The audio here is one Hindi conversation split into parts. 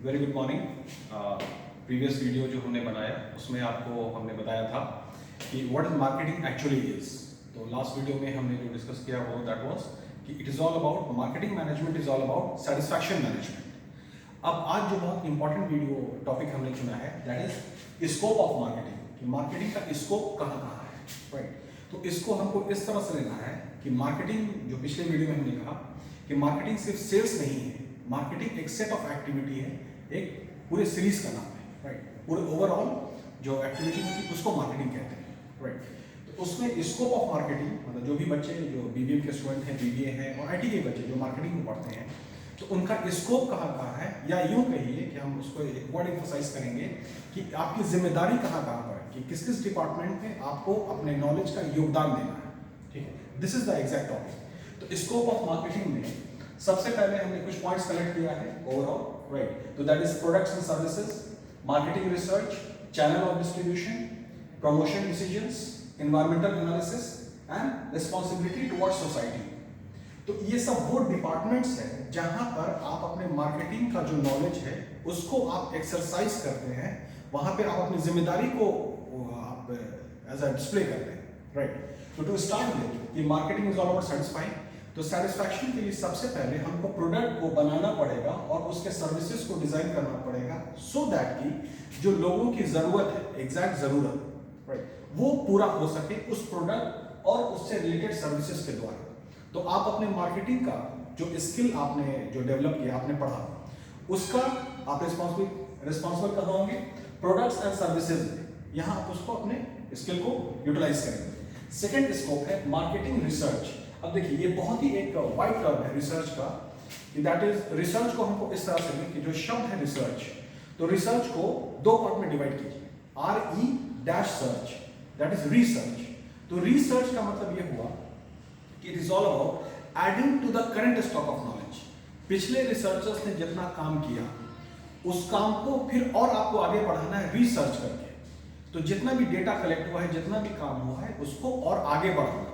Very good morning. Previous video जो हमने बनाया उसमें आपको हमने बताया था कि what is marketing actually is. तो लास्ट वीडियो में हमने जो डिस्कस किया वो दैट वाज कि it is all about marketing management is all about satisfaction management. अब आज जो बहुत इंपॉर्टेंट वीडियो टॉपिक हमने चुना है that is scope of marketing, कि मार्केटिंग का स्कोप कहाँ कहाँ है, राइट। तो इसको हमको इस तरह से लेना है कि मार्केटिंग, जो पिछले वीडियो में हमने कहा कि मार्केटिंग सिर्फ सेल्स नहीं है, मार्केटिंग एक सेट ऑफ एक्टिविटी है, एक पूरे सीरीज का नाम है, राइट। पूरे ओवरऑल जो एक्टिविटी होती है उसको मार्केटिंग कहते हैं, राइट। तो उसमें स्कोप ऑफ मार्केटिंग मतलब जो भी बच्चे जो बीबीएम के स्टूडेंट हैं, बीबीए हैं और आईटी के बच्चे जो मार्केटिंग में पढ़ते हैं तो उनका स्कोप कहाँ कहाँ है, या यूँ कहिए कि हम उसको एक वर्ड एम्फसाइज करेंगे कि आपकी जिम्मेदारी कहाँ कहाँ पर है, कि किस किस डिपार्टमेंट में आपको अपने नॉलेज का योगदान देना है, ठीक है। This is the exact topic. तो स्कोप ऑफ मार्केटिंग में सबसे पहले हमने कुछ पॉइंट्स कलेक्ट किया है ओवरऑल, राइट। तो that is products and services, marketing research, channel of distribution, promotion decisions, environmental analysis and responsibility towards society. तो ये सब वो डिपार्टमेंट्स हैं जहां पर आप अपने मार्केटिंग का जो नॉलेज है उसको आप एक्सरसाइज करते हैं, वहां पे आप अपनी जिम्मेदारी को आप एज अ डिस्प्ले करते हैं, राइट। तो टू स्टार्ट विद कि marketing is all about satisfying. तो सेटिस्फैक्शन के लिए सबसे पहले हमको प्रोडक्ट को बनाना पड़ेगा और उसके सर्विसेज को डिजाइन करना पड़ेगा सो दैट कि जो लोगों की जरूरत है, एग्जैक्ट जरूरत, राइट, वो पूरा हो सके उस प्रोडक्ट और उससे रिलेटेड सर्विसेज के द्वारा। तो आप अपने मार्केटिंग का जो स्किल आपने जो डेवलप किया, आपने पढ़ा, उसका आप रिस्पॉन्सिबल कब होंगे, प्रोडक्ट्स एंड सर्विसेज में, यहाँ आप उसको अपने स्किल को यूटिलाइज करेंगे। सेकेंड स्कोप है मार्केटिंग रिसर्च। अब देखिए ये बहुत ही एक वाइड टर्म है रिसर्च का, दैट इज रिसर्च को हमको इस तरह से लें कि जो शब्द है रिसर्च, तो रिसर्च को दो पार्ट में डिवाइड कीजिए, RE-सर्च, दैट इज रिसर्च। तो रिसर्च का मतलब ये हुआ कि it is all about adding to the current stock of knowledge. पिछले रिसर्चर्स ने जितना काम किया उस काम को फिर और आपको आगे बढ़ाना है रिसर्च करके। तो जितना भी डेटा कलेक्ट हुआ है, जितना भी काम हुआ है उसको और आगे बढ़ाना।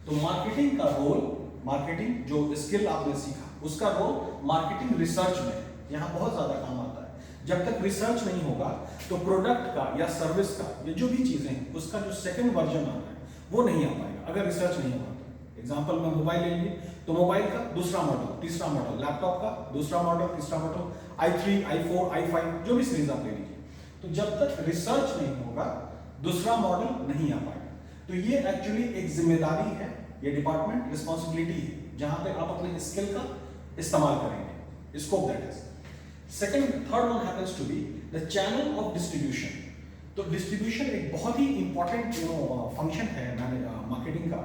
तो मार्केटिंग का रोल, मार्केटिंग जो स्किल आपने सीखा उसका रोल मार्केटिंग रिसर्च में यहाँ बहुत ज्यादा काम आता है। जब तक रिसर्च नहीं होगा तो प्रोडक्ट का या सर्विस का ये जो भी चीजें हैं उसका जो सेकंड वर्जन आना है वो नहीं आ पाएगा अगर रिसर्च नहीं होगा। तो एग्जाम्पल में मोबाइल ले लीजिए, तो मोबाइल का दूसरा मॉडल, तीसरा मॉडल, लैपटॉप का दूसरा मॉडल, तीसरा मॉडल, i3, i4, i5 जो भी सीरीज आप ले लीजिए, तो जब तक रिसर्च नहीं होगा दूसरा मॉडल नहीं आ पाएगा। तो ये एक्चुअली एक जिम्मेदारी है, ये डिपार्टमेंट रिस्पॉन्सिबिलिटी है जहां पे आप अपने स्किल का इस्तेमाल करेंगे, scope that is. Second, third one happens to be the channel of distribution. तो डिस्ट्रीब्यूशन एक बहुत ही इंपॉर्टेंट फंक्शन है मार्केटिंग का,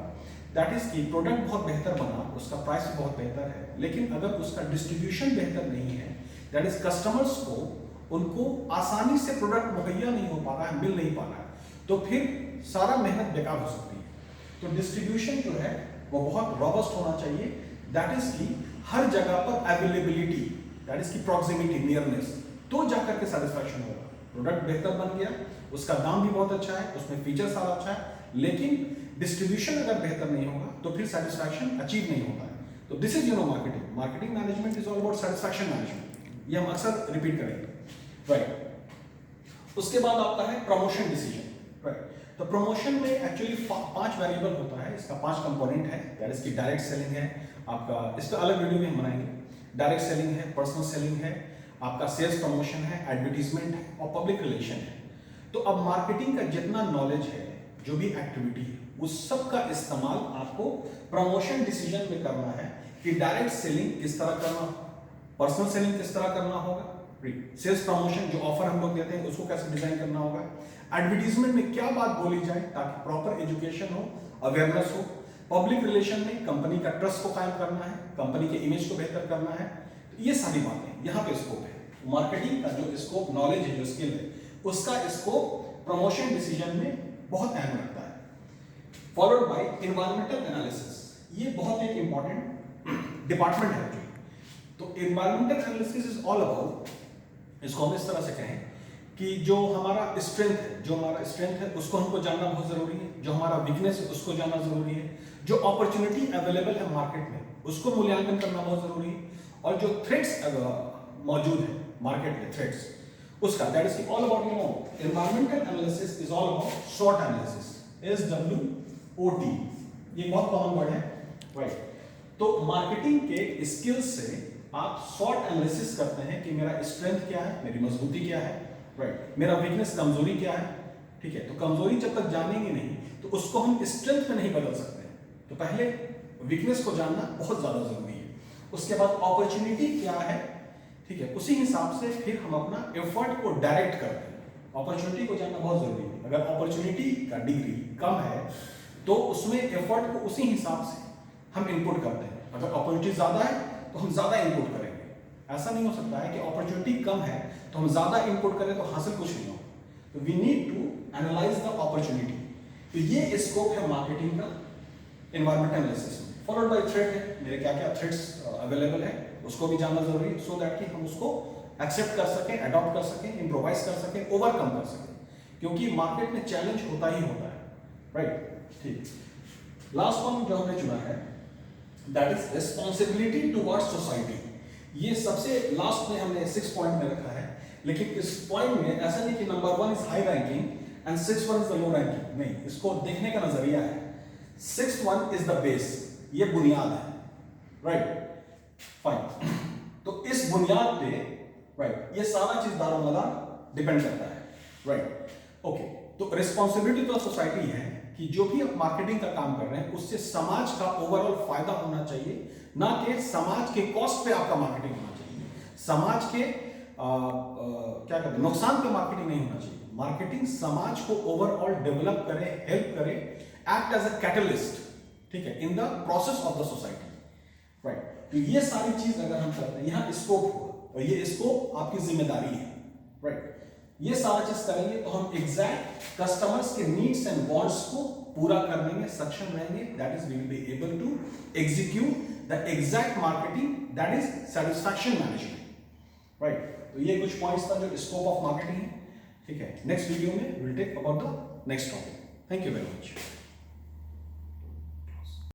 दैट इज कि प्रोडक्ट बहुत बेहतर बना, उसका प्राइस भी बहुत बेहतर है, लेकिन अगर उसका डिस्ट्रीब्यूशन बेहतर नहीं है, दैट इज कस्टमर्स को उनको आसानी से प्रोडक्ट मुहैया नहीं हो पा रहा है, मिल नहीं पा रहा है, तो फिर सारा मेहनत बेकार हो सकती है। तो डिस्ट्रीब्यूशन जो है वो बहुत रॉबस्ट होना चाहिए, दैट इज कि हर जगह पर अवेलेबिलिटी, दैट इज की प्रॉक्सिमिटी, नियरनेस, तो जाकर के सेटिस्फैक्शन होगा। प्रोडक्ट बेहतर बन गया, उसका दाम भी बहुत अच्छा है, उसमें फीचर सारा अच्छा है, लेकिन डिस्ट्रीब्यूशन अगर बेहतर नहीं होगा तो फिर सेटिस्फैक्शन अचीव नहीं होता है। तो this is marketing. Marketing management is all about satisfaction management, ये हम अक्सर रिपीट करेंगे, राइट। उसके बाद आता है प्रमोशन डिसीजन, राइट। तो प्रमोशन में एक्चुअली 5 वेरिएबल होता है, इसका 5 कंपोनेंट है, दैट इज की डायरेक्ट सेलिंग है आपका, इस पर अलग वीडियो में हम बनाएंगे। डायरेक्ट सेलिंग है, पर्सनल सेलिंग है, आपका सेल्स प्रमोशन है, एडवर्टीजमेंट है और पब्लिक रिलेशन है। तो अब मार्केटिंग का जितना नॉलेज है, जो भी एक्टिविटी है, उस सब का इस्तेमाल आपको प्रमोशन डिसीजन में करना है कि डायरेक्ट सेलिंग किस तरह करना, पर्सनल सेलिंग किस तरह करना होगा, सेल्स प्रमोशन जो ऑफर हम लोग देते हैं उसको कैसे डिजाइन करना होगा, एडवर्टीजमेंट में क्या बात बोली जाए ताकि प्रॉपर एजुकेशन हो, अवेयरनेस हो, पब्लिक रिलेशन में कंपनी का ट्रस्ट को कायम करना है, कंपनी के इमेज को बेहतर करना है। तो ये सारी बातें यहाँ पे स्कोप है। मार्केटिंग का जो स्कोप नॉलेज है, जो स्किल है, उसका स्कोप प्रमोशन डिसीजन में बहुत अहम रखता है। फॉलोड बाय एनवायरमेंटल एनालिसिस, ये बहुत एक इंपॉर्टेंट डिपार्टमेंट है। तो environmental analysis is all about, इसको हम इस तरह से कहें कि जो हमारा स्ट्रेंथ है उसको हमको जानना बहुत जरूरी है, जो हमारा वीकनेस है उसको जानना जरूरी है, जो अपॉर्चुनिटी अवेलेबल है मार्केट में उसको मूल्यांकन करना बहुत जरूरी है, और जो थ्रेट्स मौजूद है मार्केट में, थ्रेट्स उसका, that is all about you know environmental analysis is all about short analysis, SWOT, ये बहुत कॉमन वर्ड है, राइट। तो मार्केटिंग के स्किल्स से आप शॉर्ट एनालिसिस करते हैं कि मेरा स्ट्रेंथ क्या है, मेरी मजबूती क्या है, राइट, मेरा वीकनेस कमजोरी क्या है, ठीक है। तो कमजोरी जब तक जानेंगे नहीं तो उसको हम स्ट्रेंथ में नहीं बदल सकते हैं। तो पहले वीकनेस को जानना बहुत ज्यादा जरूरी है, उसके बाद अपॉर्चुनिटी क्या है, ठीक है, उसी हिसाब से फिर हम अपना एफर्ट को डायरेक्ट करते हैं। अपॉर्चुनिटी को जानना बहुत जरूरी है। अगर अपॉर्चुनिटी का डिग्री कम है तो उसमें एफर्ट को उसी हिसाब से हम इनपुट करते हैं। अगर अपॉर्चुनिटी ज्यादा है तो हम ज्यादा इनपुट करेंगे। ऐसा नहीं हो सकता है कि अपॉर्चुनिटी कम है तो हम ज्यादा इनपुट करें तो हासिल कुछ नहीं हो। तो we need to analyze the opportunity. तो ये स्कोप है मार्केटिंग का एनवायरमेंटल एनालिसिस में। फॉलोड बाय थ्रेट है, मेरे क्या क्या थ्रेट्स अवेलेबल है उसको भी जानना जरूरी है, सो दैट कि हम उसको एक्सेप्ट कर सकें, अडॉप्ट कर सकें, इम्प्रोवाइज कर सकें, ओवरकम कर सकें, क्योंकि मार्केट में चैलेंज होता ही होता है, राइट। ठीक, लास्ट वन जो हमने चुना है that is responsibility towards society. ये सबसे लास्ट में हमने 6 पॉइंट में रखा है, लेकिन इस पॉइंट में ऐसा नहीं कि number 1 is high ranking and 6th one is the low ranking, नहीं, इसको देखने का नजरिया है। 6th one is the base, ये बुनियाद है, राइट, फाइन। तो इस बुनियाद पे, राइट, ये सारा चीज दारोमदार डिपेंड करता है, राइट, ओके। तो रिस्पॉन्सिबिलिटी तो सोसाइटी है कि जो भी आप मार्केटिंग का काम कर रहे हैं उससे समाज का ओवरऑल फायदा होना चाहिए, ना कि समाज के कॉस्ट पे आपका मार्केटिंग होना चाहिए। समाज के क्या कहते हैं, नुकसान पे मार्केटिंग नहीं होना चाहिए। मार्केटिंग समाज को ओवरऑल डेवलप करे, हेल्प करे, एक्ट एज अ कैटलिस्ट, ठीक है, in the process of the society, right. तो ये सारी चीज अगर हम करते हैं, यहाँ स्कोप होगा और ये स्कोप आपकी जिम्मेदारी है, राइट। ये सारा चीज करेंगे तो हम एग्जैक्ट कस्टमर्स के नीड्स एंड वांट्स को पूरा करने में सक्षम रहेंगे। That is we will be able to execute the exact marketing, that is satisfaction management, right. तो ये कुछ पॉइंट्स था जो स्कोप ऑफ मार्केटिंग है, ठीक है। नेक्स्ट वीडियो में will take about the next topic. Thank you very much.